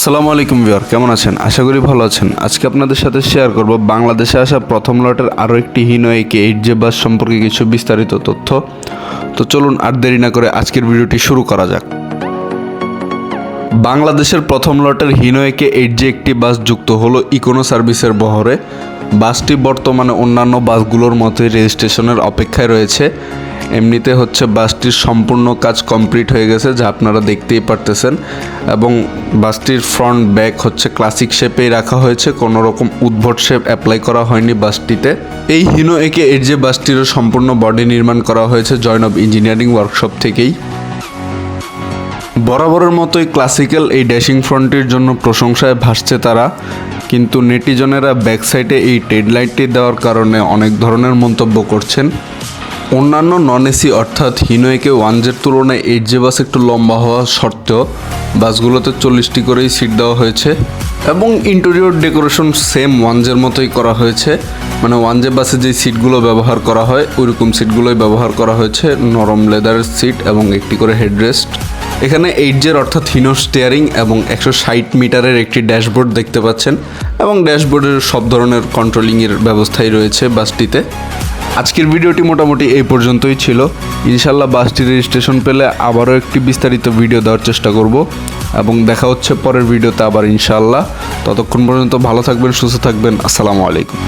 আসসালামু আলাইকুম ভিউয়ার, কেমন আছেন? আশা করি ভালো আছেন। আজকে আপনাদের সাথে শেয়ার করব বাংলাদেশে আসা প্রথম লটের আরও একটি হিনো একে 8J বাস সম্পর্কে কিছু বিস্তারিত তথ্য। তো চলুন আর দেরি না করে আজকের ভিডিওটি শুরু করা যাক। বাংলাদেশের প্রথম লটের হিনো একে 8J একটি বাস যুক্ত হলো ইকোনো সার্ভিসের বহরে। বাসটি বর্তমানে অন্যান্য বাসগুলোর মতোই রেজিস্ট্রেশনের অপেক্ষায় রয়েছে। এমনিতে হচ্ছে বাসটির সম্পূর্ণ কাজ কমপ্লিট হয়ে গেছে, যা আপনারা দেখতেই পারতেছেন, এবং বাসটির ফ্রন্ট ব্যাক হচ্ছে ক্লাসিক শেপেই রাখা হয়েছে, কোনো রকম উদ্ভট শেপ অ্যাপ্লাই করা হয়নি বাসটিতে। এই হিনো একে 8J বাসটিরও সম্পূর্ণ বডি নির্মাণ করা হয়েছে জয়নব ইঞ্জিনিয়ারিং ওয়ার্কশপ থেকেই। বরাবরের মতোই ক্লাসিক্যাল এই ড্যাশিং ফ্রন্টটির জন্য প্রশংসায় ভাসছে তারা, কিন্তু নেটিজনেরা ব্যাক সাইডে এই টেডলাইটটি দেওয়ার কারণে অনেক ধরনের মন্তব্য করছেন। অন্যান্য নন এসি অর্থাৎ হিনো একে 1J'র তুলনায় 8J বাস একটু লম্বা হওয়া সত্ত্বেও বাসগুলোতে 40টি করেই সিট দেওয়া হয়েছে, এবং ইন্টেরিয়র ডেকোরেশন সেম 1J'র মতোই করা হয়েছে। মানে 1J বাসে যে সিটগুলো ব্যবহার করা হয় ওইরকম সিটগুলোই ব্যবহার করা হয়েছে, নরম লেদারের সিট এবং একটি করে হেডরেস্ট। এখানে 8J'র অর্থাৎ হিনো স্টিয়ারিং এবং 160 মিটারের একটি ড্যাশবোর্ড দেখতে পাচ্ছেন, এবং ড্যাশবোর্ডের সব ধরনের কন্ট্রোলিংয়ের ব্যবস্থাই রয়েছে বাসটিতে। আজকের ভিডিওটি মোটামুটি এই পর্যন্তই ছিল। ইনশাল্লাহ বাসটির রেজিস্ট্রেশন পেলে আবারও একটি বিস্তারিত ভিডিও দেওয়ার চেষ্টা করব, এবং দেখা হচ্ছে পরের ভিডিওতে আবার ইনশাল্লাহ। ততক্ষণ পর্যন্ত ভালো থাকবেন, সুস্থ থাকবেন। আসসালামু আলাইকুম।